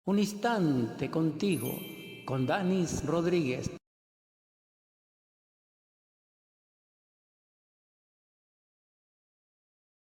Un instante contigo, con Danis Rodríguez.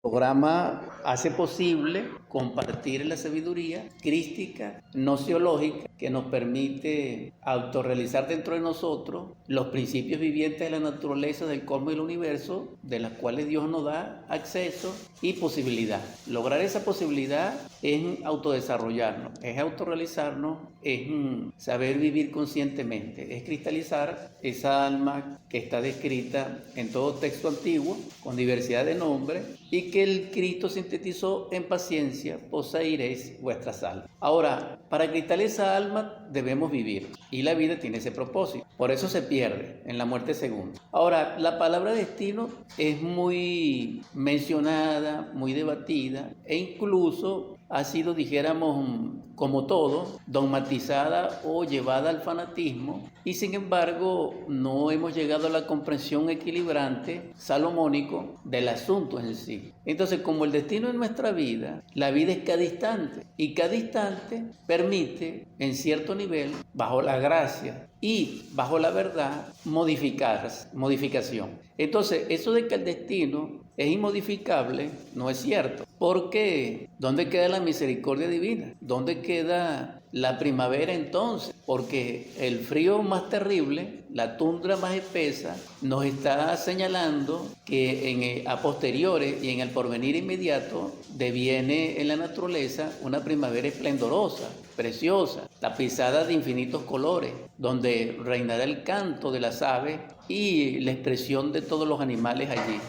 El programa hace posible compartir la sabiduría crística, gnoseológica, que nos permite autorrealizar dentro de nosotros los principios vivientes de la naturaleza, del cosmos y del universo, de las cuales Dios nos da acceso y posibilidad. Lograr esa posibilidad es autodesarrollarnos, es autorrealizarnos, es saber vivir conscientemente, es cristalizar esa alma que está descrita en todo texto antiguo, con diversidad de nombres, y que el Cristo sintetizó en paciencia, poseiréis vuestras almas. Ahora, para cristalizar esa alma debemos vivir, y la vida tiene ese propósito. Por eso se pierde en la muerte segunda. Ahora, la palabra destino es muy mencionada, muy debatida, e incluso ha sido, dijéramos, como todo, dogmatizada o llevada al fanatismo, y sin embargo no hemos llegado a la comprensión equilibrante, salomónico, del asunto en sí. Entonces, como el destino es nuestra vida, la vida es cada instante, y cada instante permite, en cierto nivel, bajo la gracia y bajo la verdad, modificación. Entonces, eso de que el destino es inmodificable no es cierto. Porque, ¿dónde queda la misericordia divina? ¿Dónde queda la primavera entonces? Porque el frío más terrible, la tundra más espesa, nos está señalando que a posteriores y en el porvenir inmediato deviene en la naturaleza una primavera esplendorosa, preciosa, tapizada de infinitos colores, donde reinará el canto de las aves y la expresión de todos los animales allí.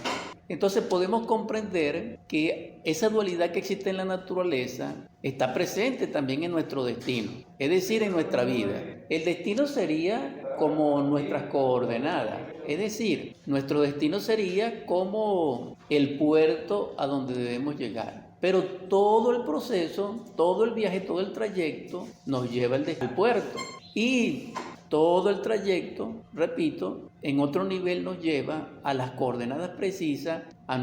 Entonces podemos comprender que esa dualidad que existe en la naturaleza está presente también en nuestro destino, es decir, en nuestra vida. El destino sería como nuestras coordenadas, es decir, nuestro destino sería como el puerto a donde debemos llegar. Pero todo el proceso, todo el viaje, todo el trayecto nos lleva al puerto. Y todo el trayecto, repito, en otro nivel nos lleva a las coordenadas precisas a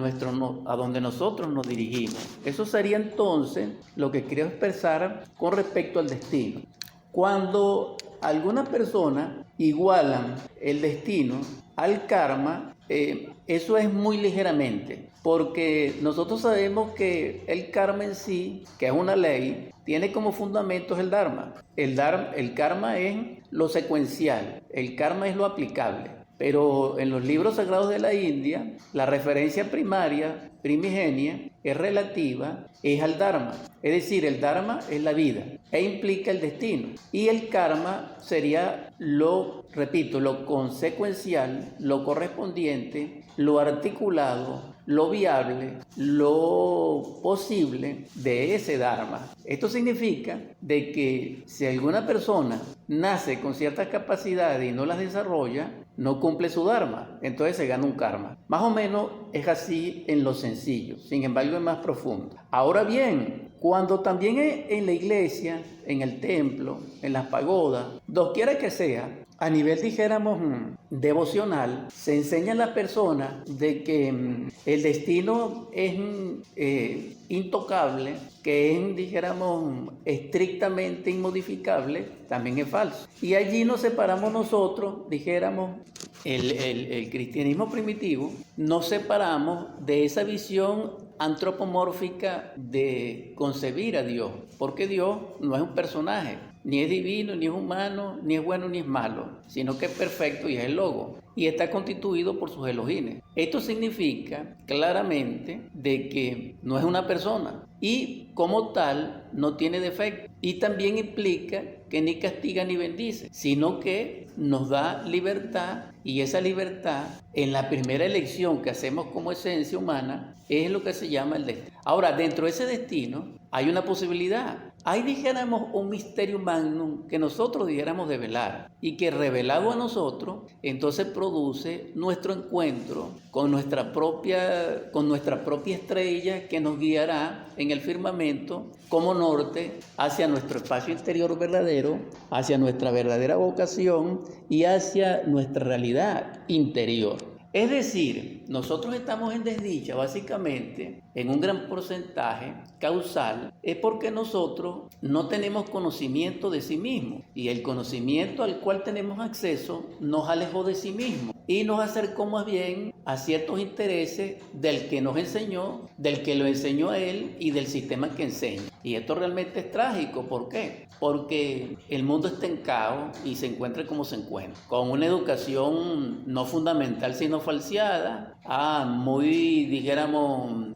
donde nosotros nos dirigimos. Eso sería entonces lo que quiero expresar con respecto al destino. Cuando algunas personas igualan el destino al karma, eso es muy ligeramente, porque nosotros sabemos que el karma en sí, que es una ley, tiene como fundamentos el dharma. El karma es lo secuencial, el karma es lo aplicable. Pero en los libros sagrados de la India, la referencia primaria, primigenia, es relativa, es al Dharma. Es decir, el Dharma es la vida e implica el destino. Y el karma sería lo consecuencial, lo correspondiente, lo articulado, lo viable, lo posible de ese Dharma. Esto significa de que si alguna persona nace con ciertas capacidades y no las desarrolla, no cumple su dharma, entonces se gana un karma. Más o menos es así en lo sencillo, sin embargo es más profundo. Ahora bien, cuando también en la iglesia, en el templo, en las pagodas, doquiera que sea, a nivel, dijéramos, devocional, se enseña a la persona de que el destino es intocable, que es, dijéramos, estrictamente inmodificable, también es falso. Y allí nos separamos nosotros, dijéramos, el cristianismo primitivo, nos separamos de esa visión antropomórfica de concebir a Dios, porque Dios no es un personaje, ni es divino, ni es humano, ni es bueno, ni es malo, sino que es perfecto y es el Logo, y está constituido por sus Elohines. Esto significa claramente de que no es una persona y como tal no tiene defecto, y también implica que ni castiga ni bendice, sino que nos da libertad, y esa libertad en la primera elección que hacemos como esencia humana es lo que se llama el destino. Ahora, dentro de ese destino hay una posibilidad. Hay, dijéramos, un misterio magnum que nosotros dijéramos develar y que revelado a nosotros, entonces produce nuestro encuentro con nuestra propia estrella que nos guiará en el firmamento como norte hacia nuestro espacio interior verdadero, hacia nuestra verdadera vocación y hacia nuestra realidad interior. Es decir, nosotros estamos en desdicha básicamente en un gran porcentaje causal, es porque nosotros no tenemos conocimiento de sí mismos, y el conocimiento al cual tenemos acceso nos alejó de sí mismos y nos acercó más bien a ciertos intereses del que nos enseñó, del que lo enseñó a él y del sistema que enseña. Y esto realmente es trágico. ¿Por qué? Porque el mundo está en caos y se encuentra como se encuentra, con una educación no fundamental sino falseada, muy, dijéramos,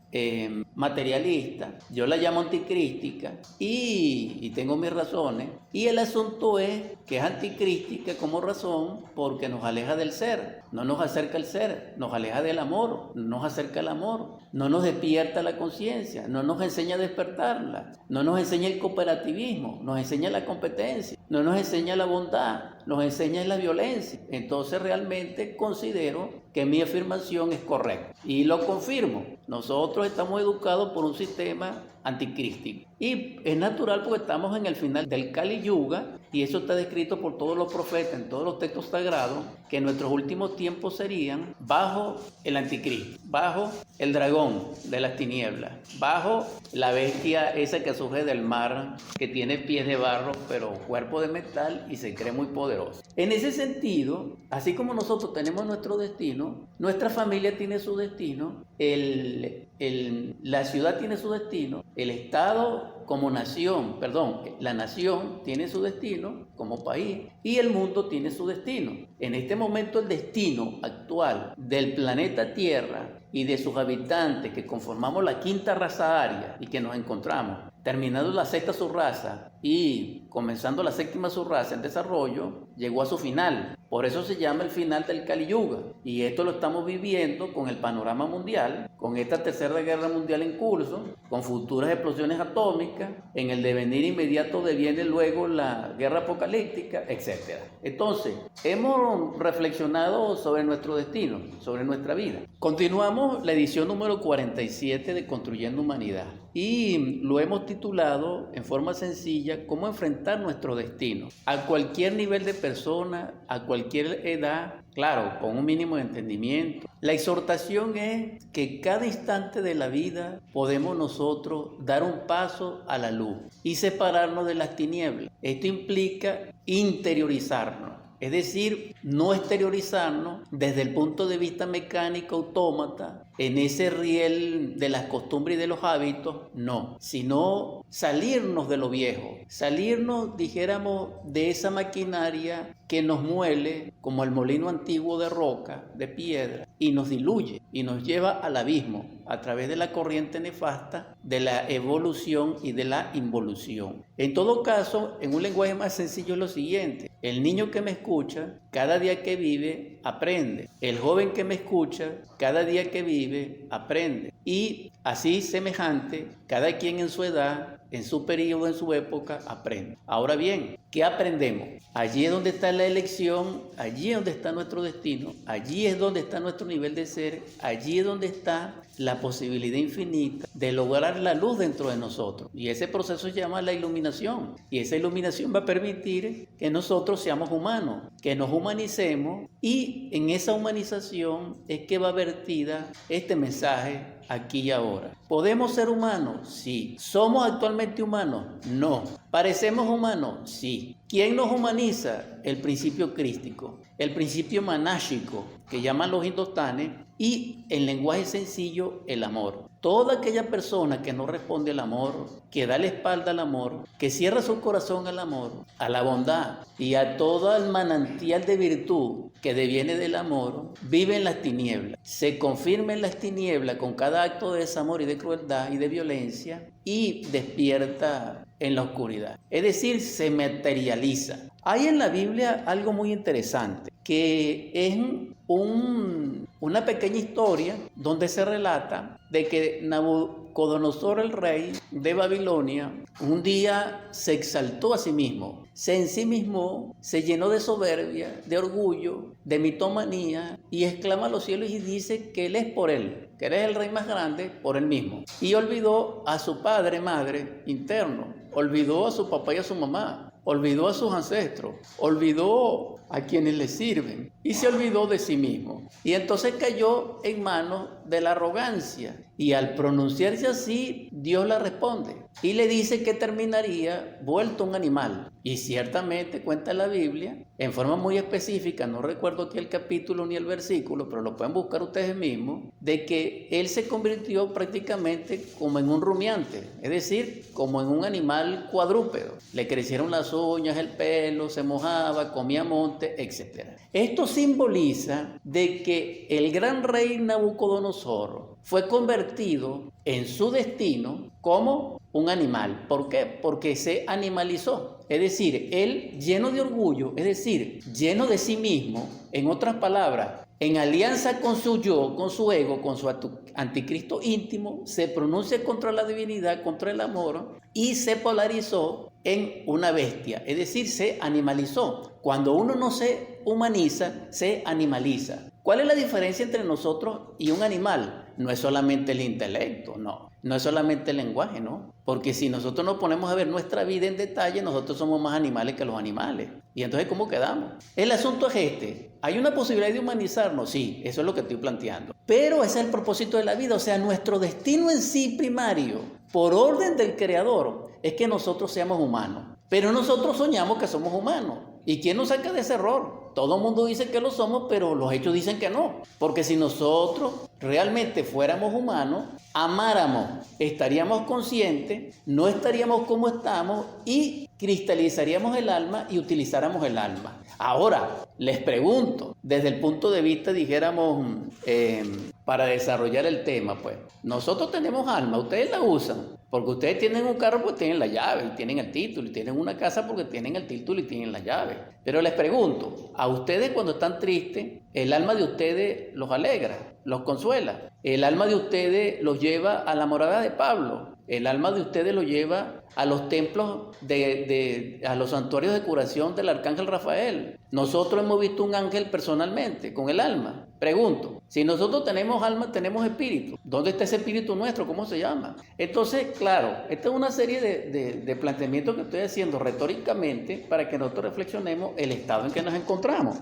materialista. Yo la llamo anticrística y tengo mis razones. Y el asunto es que es anticrística como razón porque nos aleja del ser, no nos acerca al ser, nos aleja del amor, no nos acerca al amor, no nos despierta la conciencia, no nos enseña a despertarla, no nos enseña el cooperativismo, nos enseña la competencia, no nos enseña la bondad, nos enseña la violencia. Entonces realmente considero que mi afirmación es correcta y lo confirmo. Nosotros estamos educados por un sistema anticrístico y es natural porque estamos en el final del Kali Yuga, y eso está descrito por todos los profetas en todos los textos sagrados, que nuestros últimos tiempos serían bajo el anticristo, bajo el dragón de las tinieblas, bajo la bestia esa que surge del mar, que tiene pies de barro pero cuerpo de metal y se cree muy poderoso. En ese sentido, así como nosotros tenemos nuestro destino, nuestra familia tiene su destino, la ciudad tiene su destino, el Estado como nación, la nación tiene su destino como país y el mundo tiene su destino. En este momento el destino actual del planeta Tierra y de sus habitantes que conformamos la quinta raza aria y que nos encontramos, terminando la sexta subraza y comenzando la séptima subraza en desarrollo, llegó a su final. Por eso se llama el final del Kali Yuga. Y esto lo estamos viviendo con el panorama mundial, con esta tercera guerra mundial en curso, con futuras explosiones atómicas, en el devenir inmediato deviene luego la guerra apocalíptica, etc. Entonces, hemos reflexionado sobre nuestro destino, sobre nuestra vida. Continuamos la edición número 47 de Construyendo Humanidad y lo hemos titulado en forma sencilla ¿Cómo enfrentar nuestro destino? A cualquier nivel de persona, a cualquier edad, claro, con un mínimo de entendimiento. La exhortación es que cada instante de la vida podemos nosotros dar un paso a la luz y separarnos de las tinieblas. Esto implica interiorizarnos. Es decir, no exteriorizarnos desde el punto de vista mecánico autómata, en ese riel de las costumbres y de los hábitos, no, sino salirnos de lo viejo, salirnos, dijéramos, de esa maquinaria que nos muele como el molino antiguo de roca, de piedra, y nos diluye y nos lleva al abismo a través de la corriente nefasta de la evolución y de la involución. En todo caso, en un lenguaje más sencillo es lo siguiente: el niño que me escucha, cada día que vive, aprende. El joven que me escucha, cada día que vive, aprende. Y así semejante, cada quien en su edad, en su periodo, en su época, aprende. Ahora bien, ¿qué aprendemos? Allí es donde está la elección, allí es donde está nuestro destino, allí es donde está nuestro nivel de ser, allí es donde está la posibilidad infinita de lograr la luz dentro de nosotros. Y ese proceso se llama la iluminación. Y esa iluminación va a permitir que nosotros seamos humanos, que nos humanicemos, y en esa humanización es que va vertida este mensaje aquí y ahora. ¿Podemos ser humanos? Sí. ¿Somos actualmente humanos? No. ¿Parecemos humanos? Sí. ¿Quién nos humaniza? El principio crístico, el principio manáshico, que llaman los hindostanes, y en lenguaje sencillo, el amor. Toda aquella persona que no responde al amor, que da la espalda al amor, que cierra su corazón al amor, a la bondad y a todo el manantial de virtud que deviene del amor, vive en las tinieblas, se confirma en las tinieblas con cada acto de desamor y de crueldad y de violencia, y despierta en la oscuridad. Es decir, se materializa. Hay en la Biblia algo muy interesante, que es una pequeña historia donde se relata de que Nabucodonosor, el rey de Babilonia, un día se exaltó a sí mismo, se ensimismó, se llenó de soberbia, de orgullo, de mitomanía, y exclama a los cielos y dice que él es por él, que él es el rey más grande por él mismo. Y olvidó a su padre, madre, interno, olvidó a su papá y a su mamá, olvidó a sus ancestros, olvidó a quienes le sirven y se olvidó de sí mismo. Y entonces cayó en manos de la arrogancia Y al pronunciarse así, Dios la responde y le dice que terminaría vuelto un animal. Y ciertamente cuenta la Biblia, en forma muy específica, no recuerdo aquí el capítulo ni el versículo, pero lo pueden buscar ustedes mismos, de que él se convirtió prácticamente como en un rumiante, es decir, como en un animal cuadrúpedo. Le crecieron las uñas, el pelo, se mojaba, comía monte, etc. Esto simboliza de que el gran rey Nabucodonosor fue convertido en su destino como un animal. ¿Por qué? Porque se animalizó. Es decir, él lleno de orgullo, es decir, lleno de sí mismo, en otras palabras, en alianza con su yo, con su ego, con su anticristo íntimo, se pronuncia contra la divinidad, contra el amor y se polarizó en una bestia, es decir, se animalizó. Cuando uno no se humaniza, se animaliza. ¿Cuál es la diferencia entre nosotros y un animal? No es solamente el intelecto, no es solamente el lenguaje, ¿no? Porque si nosotros nos ponemos a ver nuestra vida en detalle, nosotros somos más animales que los animales. Y entonces, ¿cómo quedamos? El asunto es este. ¿Hay una posibilidad de humanizarnos? Sí, eso es lo que estoy planteando. Pero ese es el propósito de la vida, o sea, nuestro destino en sí primario, por orden del Creador, es que nosotros seamos humanos. Pero nosotros soñamos que somos humanos. ¿Y quién nos saca de ese error? Todo el mundo dice que lo somos, pero los hechos dicen que no. Porque si nosotros realmente fuéramos humanos, amáramos, estaríamos conscientes, no estaríamos como estamos y cristalizaríamos el alma y utilizáramos el alma. Ahora, les pregunto, desde el punto de vista, dijéramos, para desarrollar el tema, pues, nosotros tenemos alma, ustedes la usan. Porque ustedes tienen un carro porque tienen la llave y tienen el título, y tienen una casa porque tienen el título y tienen la llave. Pero les pregunto, a ustedes cuando están tristes, el alma de ustedes los alegra, los consuela. El alma de ustedes los lleva a la morada de Pablo. El alma de ustedes los lleva a los templos, a los santuarios de curación del arcángel Rafael. Nosotros hemos visto un ángel personalmente, con el alma. Pregunto, si nosotros tenemos alma, tenemos espíritu. ¿Dónde está ese espíritu nuestro? ¿Cómo se llama? Entonces, claro, esta es una serie de planteamientos que estoy haciendo retóricamente para que nosotros reflexionemos el estado en que nos encontramos.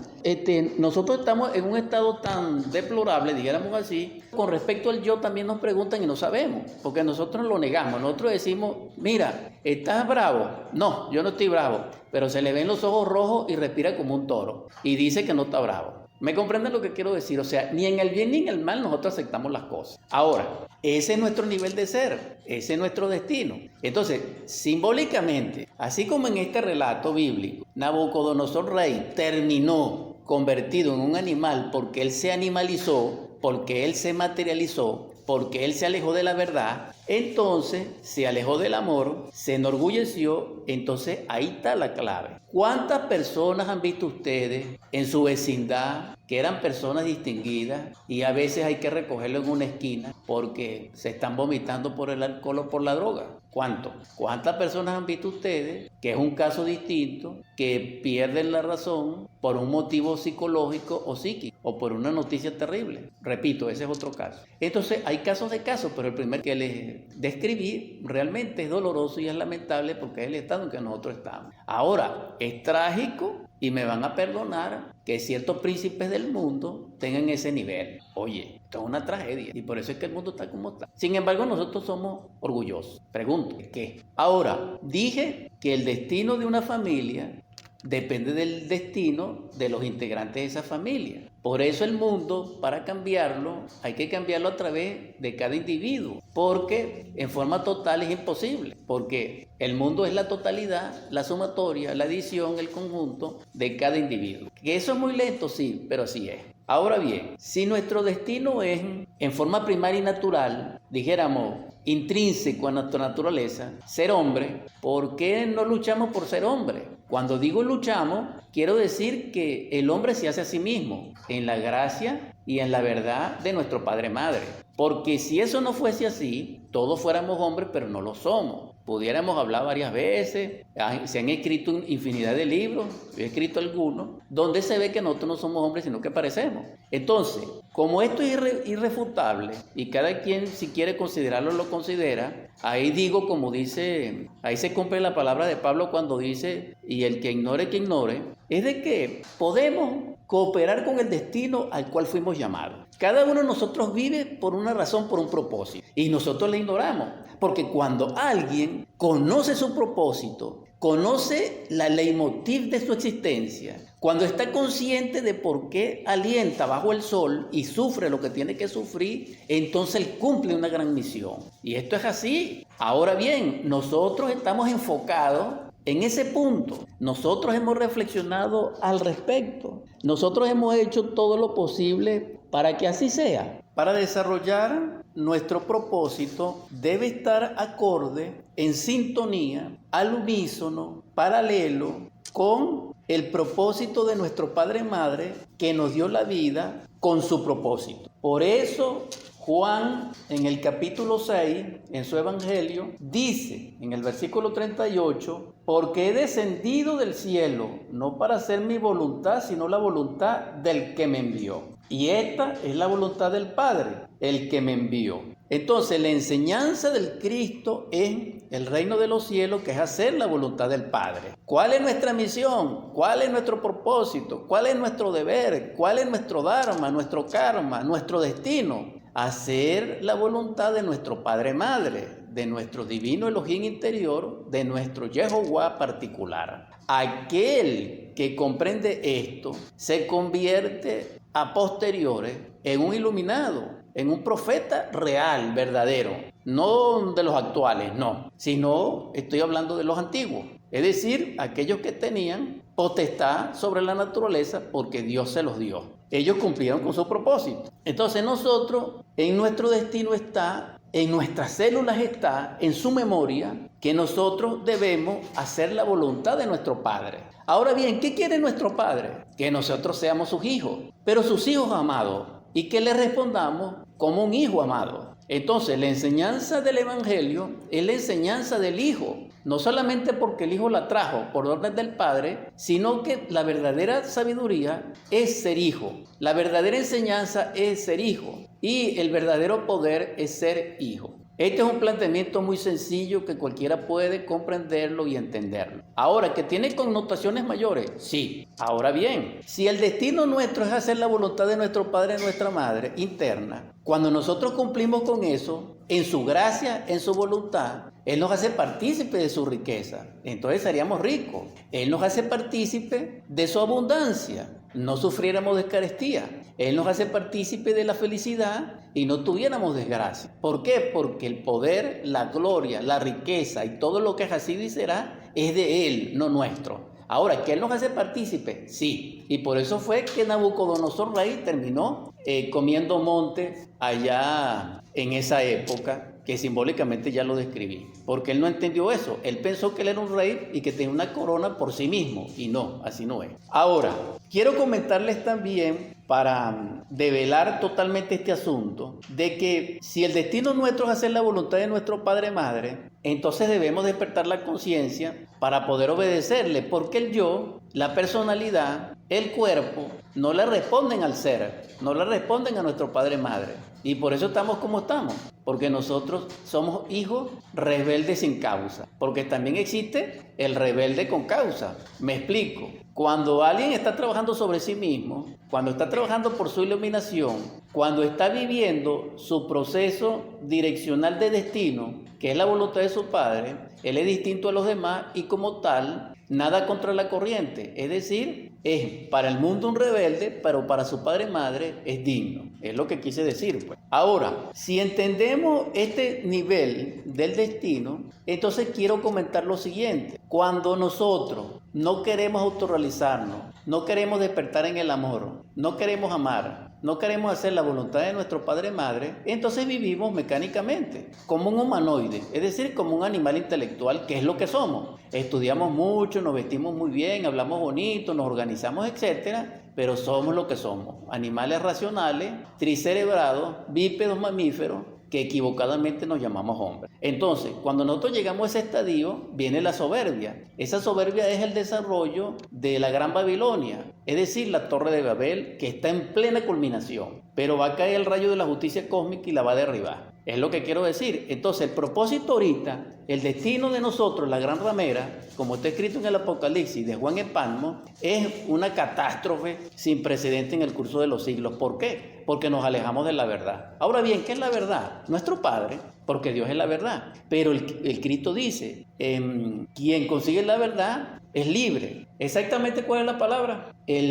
Nosotros estamos en un estado tan deplorable, dijéramos así. Con respecto al yo también nos preguntan y no sabemos, porque nosotros lo negamos. Nosotros decimos, mira, ¿estás bravo? No, yo no estoy bravo, pero se le ven los ojos rojos y respira como un toro y dice que no está bravo. ¿Me comprenden lo que quiero decir? O sea, ni en el bien ni en el mal nosotros aceptamos las cosas. Ahora, ese es nuestro nivel de ser, ese es nuestro destino. Entonces, simbólicamente, así como en este relato bíblico, Nabucodonosor rey terminó convertido en un animal porque él se animalizó, porque él se materializó, porque él se alejó de la verdad, entonces se alejó del amor, se enorgulleció, entonces ahí está la clave. ¿Cuántas personas han visto ustedes en su vecindad que eran personas distinguidas y a veces hay que recogerlo en una esquina porque se están vomitando por el alcohol o por la droga? ¿Cuántas personas han visto ustedes que es un caso distinto, que pierden la razón por un motivo psicológico o psíquico o por una noticia terrible? Repito, ese es otro caso. Entonces hay casos de casos, pero el primer que les describí realmente es doloroso y es lamentable porque es el estado en que nosotros estamos. Ahora, es trágico y me van a perdonar que ciertos príncipes del mundo tengan ese nivel. Oye, esto es una tragedia y por eso es que el mundo está como está. Sin embargo, nosotros somos orgullosos. Pregunto, ¿qué? Ahora, dije que el destino de una familia depende del destino de los integrantes de esa familia. Por eso el mundo, para cambiarlo, hay que cambiarlo a través de cada individuo, porque en forma total es imposible, porque el mundo es la totalidad, la sumatoria, la adición, el conjunto de cada individuo. Que eso es muy lento, sí, pero así es. Ahora bien, si nuestro destino es en forma primaria y natural, dijéramos, intrínseco a nuestra naturaleza, ser hombre, ¿por qué no luchamos por ser hombre? Cuando digo luchamos, quiero decir que el hombre se hace a sí mismo en la gracia y en la verdad de nuestro Padre Madre. Porque si eso no fuese así, todos fuéramos hombres, pero no lo somos. Pudiéramos hablar varias veces, se han escrito infinidad de libros, yo he escrito algunos, donde se ve que nosotros no somos hombres, sino que parecemos. Entonces, como esto es irrefutable, y cada quien si quiere considerarlo lo considera, ahí digo, como dice, ahí se cumple la palabra de Pablo cuando dice, y el que ignore, es de que podemos cooperar con el destino al cual fuimos llamados. Cada uno de nosotros vive por una razón, por un propósito. Y nosotros la ignoramos. Porque cuando alguien conoce su propósito, conoce la leitmotiv de su existencia, cuando está consciente de por qué alienta bajo el sol y sufre lo que tiene que sufrir, entonces él cumple una gran misión. Y esto es así. Ahora bien, nosotros estamos enfocados en ese punto. Nosotros hemos reflexionado al respecto. Nosotros hemos hecho todo lo posible para que así sea. Para desarrollar nuestro propósito debe estar acorde, en sintonía, al unísono, paralelo con el propósito de nuestro Padre Madre que nos dio la vida con su propósito. Por eso Juan, en el capítulo 6, en su evangelio, dice en el versículo 38, porque he descendido del cielo, no para hacer mi voluntad, sino la voluntad del que me envió. Y esta es la voluntad del Padre, el que me envió. Entonces, la enseñanza del Cristo es el reino de los cielos, que es hacer la voluntad del Padre. ¿Cuál es nuestra misión? ¿Cuál es nuestro propósito? ¿Cuál es nuestro deber? ¿Cuál es nuestro dharma, nuestro karma, nuestro destino? Hacer la voluntad de nuestro Padre Madre, de nuestro divino Elohim interior, de nuestro Yehová particular. Aquel que comprende esto se convierte a posteriores en un iluminado, en un profeta real, verdadero, no de los actuales, no, sino estoy hablando de los antiguos, es decir, aquellos que tenían potestad sobre la naturaleza porque Dios se los dio. Ellos cumplieron con su propósito. Entonces nosotros, en nuestro destino está, en nuestras células está, en su memoria, que nosotros debemos hacer la voluntad de nuestro Padre. Ahora bien, ¿qué quiere nuestro Padre? Que nosotros seamos sus hijos, pero sus hijos amados, y que le respondamos como un hijo amado. Entonces, la enseñanza del Evangelio es la enseñanza del Hijo, no solamente porque el Hijo la trajo por orden del Padre, sino que la verdadera sabiduría es ser hijo, la verdadera enseñanza es ser hijo, y el verdadero poder es ser hijo. Este es un planteamiento muy sencillo que cualquiera puede comprenderlo y entenderlo. Ahora, ¿que tiene connotaciones mayores? Sí. Ahora bien, si el destino nuestro es hacer la voluntad de nuestro Padre y nuestra Madre interna, cuando nosotros cumplimos con eso, en su gracia, en su voluntad, Él nos hace partícipe de su riqueza. Entonces seríamos ricos. Él nos hace partícipe de su abundancia. No sufriéramos de carestía. Él nos hace partícipe de la felicidad y no tuviéramos desgracia. ¿Por qué? Porque el poder, la gloria, la riqueza y todo lo que es así y será es de Él, no nuestro. Ahora, ¿que Él nos hace partícipe? Sí. Y por eso fue que Nabucodonosor rey terminó comiendo monte allá en esa época, que simbólicamente ya lo describí, porque él no entendió eso. Él pensó que él era un rey y que tenía una corona por sí mismo, y no, así no es. Ahora, quiero comentarles también, para develar totalmente este asunto, de que si el destino nuestro es hacer la voluntad de nuestro Padre Madre, entonces debemos despertar la conciencia para poder obedecerle, porque el yo, la personalidad, el cuerpo, no le responden al ser, no le responden a nuestro Padre Madre. Y por eso estamos como estamos, porque nosotros somos hijos rebeldes sin causa, porque también existe el rebelde con causa. Me explico. Cuando alguien está trabajando sobre sí mismo, cuando está trabajando por su iluminación, cuando está viviendo su proceso direccional de destino, que es la voluntad de su Padre, él es distinto a los demás y como tal, nada contra la corriente, es decir, es para el mundo un rebelde, pero para su padre y madre es digno, es lo que quise decir, pues. Ahora, si entendemos este nivel del destino, entonces quiero comentar lo siguiente. Cuando nosotros no queremos autorrealizarnos, no queremos despertar en el amor, no queremos amar, no queremos hacer la voluntad de nuestro padre y madre, entonces vivimos mecánicamente, como un humanoide, es decir, como un animal intelectual, que es lo que somos. Estudiamos mucho, nos vestimos muy bien, hablamos bonito, nos organizamos, etcétera, pero somos lo que somos, animales racionales, tricerebrados, bípedos mamíferos, que equivocadamente nos llamamos hombres. Entonces, cuando nosotros llegamos a ese estadio, viene la soberbia. Esa soberbia es el desarrollo de la Gran Babilonia, es decir, la Torre de Babel, que está en plena culminación, pero va a caer el rayo de la justicia cósmica y la va a derribar. Es lo que quiero decir. Entonces, el propósito ahorita, el destino de nosotros, la gran ramera, como está escrito en el Apocalipsis de Juan Epalmo, es una catástrofe sin precedente en el curso de los siglos. ¿Por qué? Porque nos alejamos de la verdad. Ahora bien, ¿qué es la verdad? Nuestro Padre, porque Dios es la verdad. Pero el Cristo dice, quien consigue la verdad es libre. ¿Exactamente cuál es la palabra? Es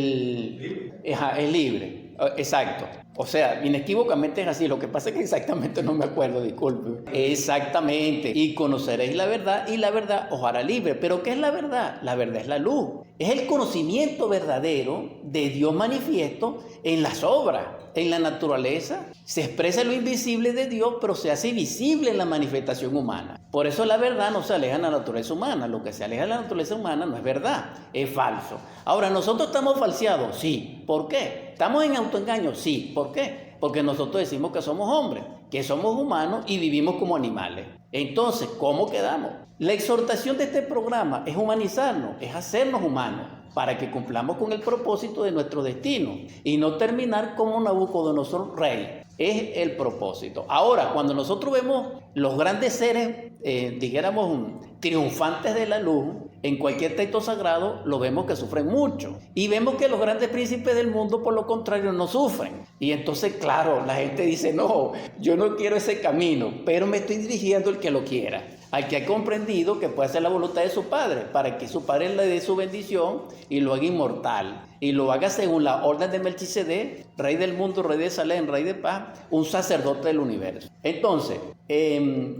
libre. Exacto. O sea, inequívocamente es así. Lo que pasa es que exactamente no me acuerdo, disculpe. Exactamente. Y conoceréis la verdad y la verdad os hará libre. ¿Pero qué es la verdad? La verdad es la luz. Es el conocimiento verdadero de Dios manifiesto en las obras, en la naturaleza. Se expresa lo invisible de Dios, pero se hace visible en la manifestación humana. Por eso la verdad no se aleja de la naturaleza humana. Lo que se aleja de la naturaleza humana no es verdad, es falso. Ahora, ¿nosotros estamos falseados? Sí. ¿Por qué? ¿Estamos en autoengaño? Sí. ¿Por qué? Porque nosotros decimos que somos hombres, que somos humanos y vivimos como animales. Entonces, ¿cómo quedamos? La exhortación de este programa es humanizarnos, es hacernos humanos, para que cumplamos con el propósito de nuestro destino y no terminar como Nabucodonosor rey. Es el propósito. Ahora, cuando nosotros vemos los grandes seres, dijéramos, triunfantes de la luz, en cualquier texto sagrado lo vemos que sufren mucho. Y vemos que los grandes príncipes del mundo, por lo contrario, no sufren. Y entonces, claro, la gente dice, no, yo no quiero ese camino, pero me estoy dirigiendo al que lo quiera. Al que ha comprendido que puede hacer la voluntad de su Padre, para que su Padre le dé su bendición y lo haga inmortal. Y lo haga según la orden de Melquisedec, rey del mundo, rey de Salem, rey de paz, un sacerdote del universo. Entonces,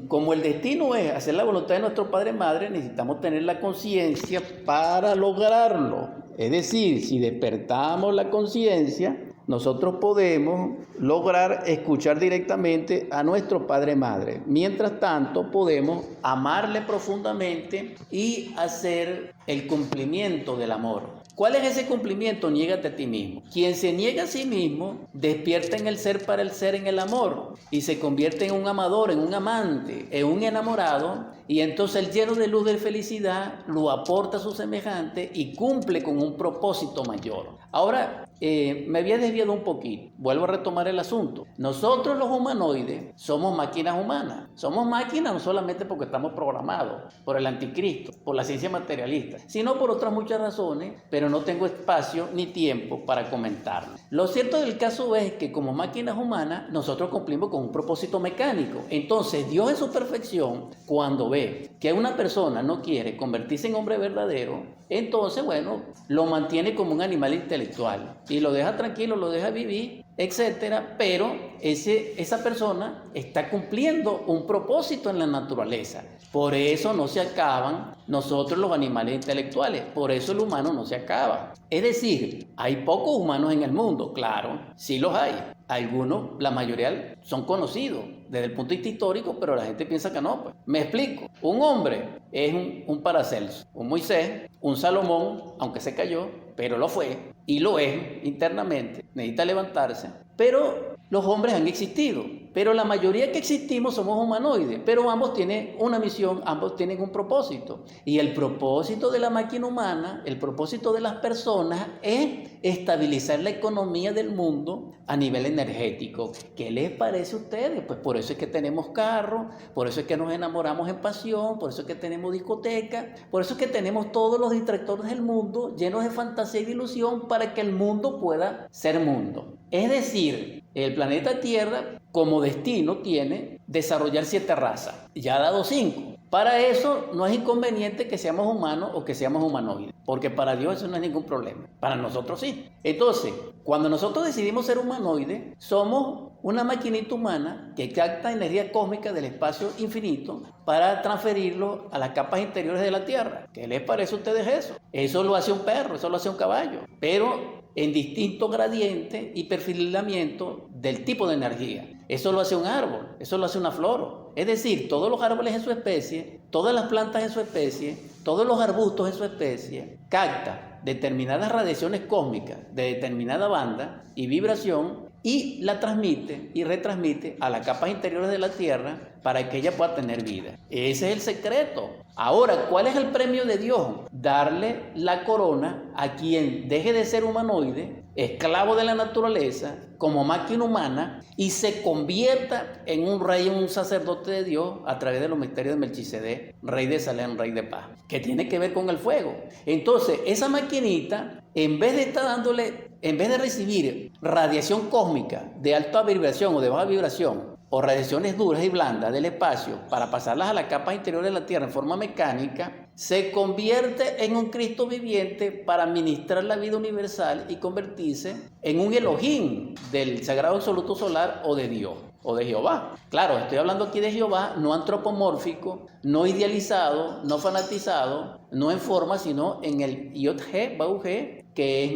como el destino es hacer la voluntad de nuestro Padre y Madre, necesitamos tener la conciencia para lograrlo. Es decir, si despertamos la conciencia, nosotros podemos lograr escuchar directamente a nuestro Padre y Madre. Mientras tanto, podemos amarle profundamente y hacer el cumplimiento del amor. ¿Cuál es ese cumplimiento? Niégate a ti mismo. Quien se niega a sí mismo, despierta en el ser para el ser en el amor y se convierte en un amador, en un amante, en un enamorado, y entonces el lleno de luz de felicidad lo aporta a su semejante y cumple con un propósito mayor. Ahora, me había desviado un poquito. Vuelvo a retomar el asunto. Nosotros los humanoides somos máquinas humanas. Somos máquinas no solamente porque estamos programados por el anticristo, por la ciencia materialista, sino por otras muchas razones, pero no tengo espacio ni tiempo para comentarlo. Lo cierto del caso es que como máquinas humanas nosotros cumplimos con un propósito mecánico. Entonces Dios en su perfección, cuando ve que una persona no quiere convertirse en hombre verdadero, entonces, bueno, lo mantiene como un animal intelectual y lo deja tranquilo, lo deja vivir, etcétera, pero esa persona está cumpliendo un propósito en la naturaleza. Por eso no se acaban nosotros los animales intelectuales, por eso el humano no se acaba. Es decir, hay pocos humanos en el mundo, claro, sí los hay. Algunos, la mayoría son conocidos desde el punto de vista histórico, pero la gente piensa que no. Pues. Me explico. Un hombre es un Paracelso, un Moisés, un Salomón, aunque se cayó, pero lo fue y lo es internamente. Necesita levantarse. Pero los hombres han existido. Pero la mayoría que existimos somos humanoides. Pero ambos tienen una misión, ambos tienen un propósito. Y el propósito de la máquina humana, el propósito de las personas es estabilizar la economía del mundo a nivel energético. ¿Qué les parece a ustedes? Pues por eso es que tenemos carros, por eso es que nos enamoramos en pasión, por eso es que tenemos discotecas, por eso es que tenemos todos los distractores del mundo llenos de fantasía y de ilusión para que el mundo pueda ser mundo. Es decir, el planeta Tierra como destino tiene desarrollar 7 razas. Ya ha dado 5. Para eso no es inconveniente que seamos humanos o que seamos humanoides, porque para Dios eso no es ningún problema. Para nosotros sí. Entonces, cuando nosotros decidimos ser humanoides, somos una maquinita humana que capta energía cósmica del espacio infinito para transferirlo a las capas interiores de la Tierra. ¿Qué les parece a ustedes eso? Eso lo hace un perro, eso lo hace un caballo, pero en distinto gradiente y perfilamiento del tipo de energía. Eso lo hace un árbol, eso lo hace una flor. Es decir, todos los árboles en su especie, todas las plantas en su especie, todos los arbustos en su especie, capta determinadas radiaciones cósmicas de determinada banda y vibración y la transmite y retransmite a las capas interiores de la Tierra para que ella pueda tener vida. Ese es el secreto. Ahora, ¿cuál es el premio de Dios? Darle la corona a quien deje de ser humanoide, esclavo de la naturaleza, como máquina humana, y se convierta en un rey, en un sacerdote de Dios a través de los misterios de Melquisedec, rey de Salem, rey de paz, que tiene que ver con el fuego. Entonces, esa maquinita, en vez de recibir radiación cósmica de alta vibración o de baja vibración, o radiaciones duras y blandas del espacio para pasarlas a la capa interior de la Tierra en forma mecánica, se convierte en un Cristo viviente para administrar la vida universal y convertirse en un Elohim del Sagrado Absoluto Solar o de Dios o de Jehová. Claro, estoy hablando aquí de Jehová, no antropomórfico, no idealizado, no fanatizado, no en forma, sino en el Yod-He, Bau-He, que es,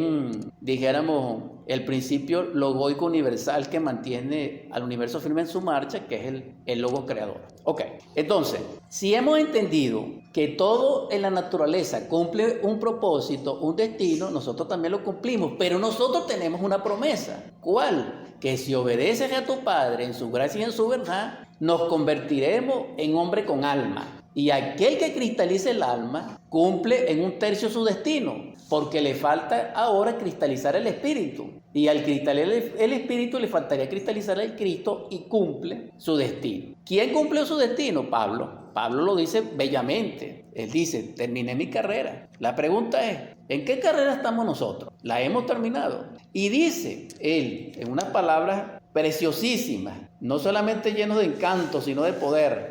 dijéramos, el principio logoico universal que mantiene al universo firme en su marcha, que es el logo creador. Ok, entonces, si hemos entendido que todo en la naturaleza cumple un propósito, un destino, nosotros también lo cumplimos, pero nosotros tenemos una promesa. ¿Cuál? Que si obedeces a tu Padre en su gracia y en su verdad, nos convertiremos en hombre con alma. Y aquel que cristalice el alma cumple en un tercio su destino, porque le falta ahora cristalizar el espíritu. Y al cristalizar el espíritu le faltaría cristalizar el Cristo y cumple su destino. ¿Quién cumplió su destino? Pablo. Pablo lo dice bellamente. Él dice, terminé mi carrera. La pregunta es, ¿en qué carrera estamos nosotros? La hemos terminado. Y dice él, en unas palabras preciosísimas, no solamente llenos de encanto, sino de poder,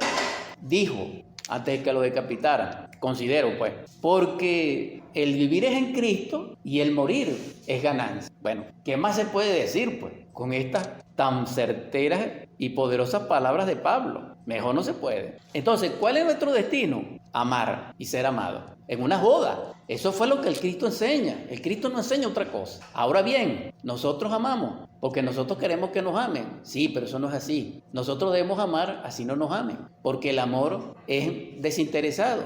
dijo, antes de que lo decapitaran, considero pues, porque el vivir es en Cristo y el morir es ganancia. Bueno, ¿qué más se puede decir pues con estas tan certeras y poderosas palabras de Pablo? Mejor no se puede. Entonces, ¿cuál es nuestro destino? Amar y ser amado. En una boda. Eso fue lo que el Cristo enseña. El Cristo no enseña otra cosa. Ahora bien, nosotros amamos porque nosotros queremos que nos amen. Sí, pero eso no es así. Nosotros debemos amar así no nos amen. Porque el amor es desinteresado.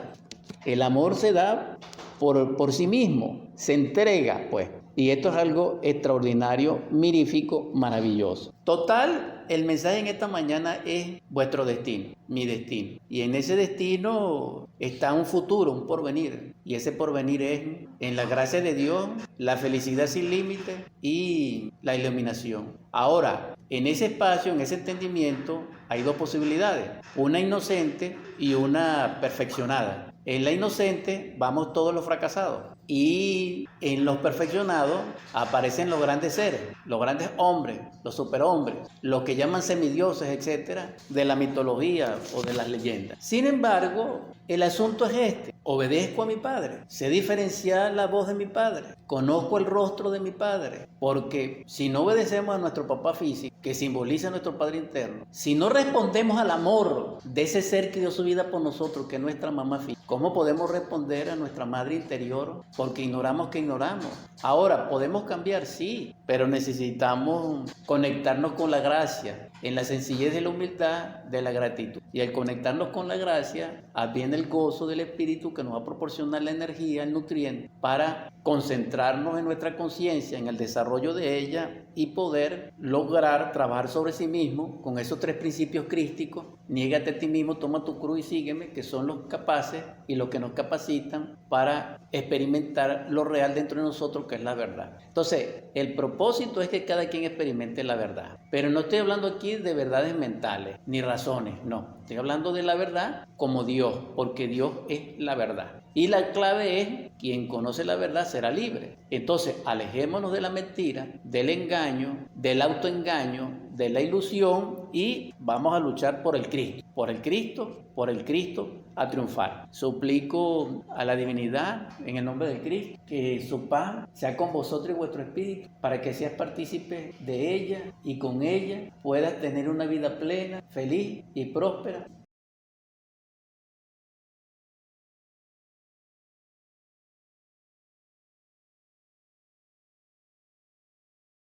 El amor se da por sí mismo. Se entrega, pues. Y esto es algo extraordinario, mirífico, maravilloso. Total, el mensaje en esta mañana es vuestro destino, mi destino. Y en ese destino está un futuro, un porvenir. Y ese porvenir es, en la gracia de Dios, la felicidad sin límites y la iluminación. Ahora, en ese espacio, en ese entendimiento, hay dos posibilidades. Una inocente y una perfeccionada. En la inocente vamos todos los fracasados. Y en los perfeccionados aparecen los grandes seres, los grandes hombres, los superhombres, los que llaman semidioses, etcétera, de la mitología o de las leyendas. Sin embargo, el asunto es este: obedezco a mi Padre, sé diferenciar la voz de mi Padre, conozco el rostro de mi Padre, porque si no obedecemos a nuestro papá físico, que simboliza a nuestro Padre interno, si no respondemos al amor de ese ser que dio su vida por nosotros, que es nuestra mamá física, ¿cómo podemos responder a nuestra madre interior? Porque ignoramos que ignoramos. Ahora, ¿podemos cambiar? Sí, pero necesitamos conectarnos con la gracia, en la sencillez de la humildad, de la gratitud. Y al conectarnos con la gracia, viene el gozo del Espíritu que nos va a proporcionar la energía, el nutriente, para concentrarnos en nuestra conciencia, en el desarrollo de ella y poder lograr trabajar sobre sí mismo con esos tres principios crísticos: niégate a ti mismo, toma tu cruz y sígueme, que son los capaces y los que nos capacitan para experimentar lo real dentro de nosotros, que es la verdad. Entonces, el propósito es que cada quien experimente la verdad. Pero no estoy hablando aquí de verdades mentales ni razones, no. Estoy hablando de la verdad como Dios, porque Dios es la verdad. Y la clave es: quien conoce la verdad será libre. Entonces, alejémonos de la mentira, del engaño, del autoengaño, de la ilusión, y vamos a luchar por el Cristo. Por el Cristo, por el Cristo, a triunfar. Suplico a la divinidad, en el nombre del Cristo, que su paz sea con vosotros y vuestro espíritu, para que seas partícipe de ella y con ella puedas tener una vida plena, feliz y próspera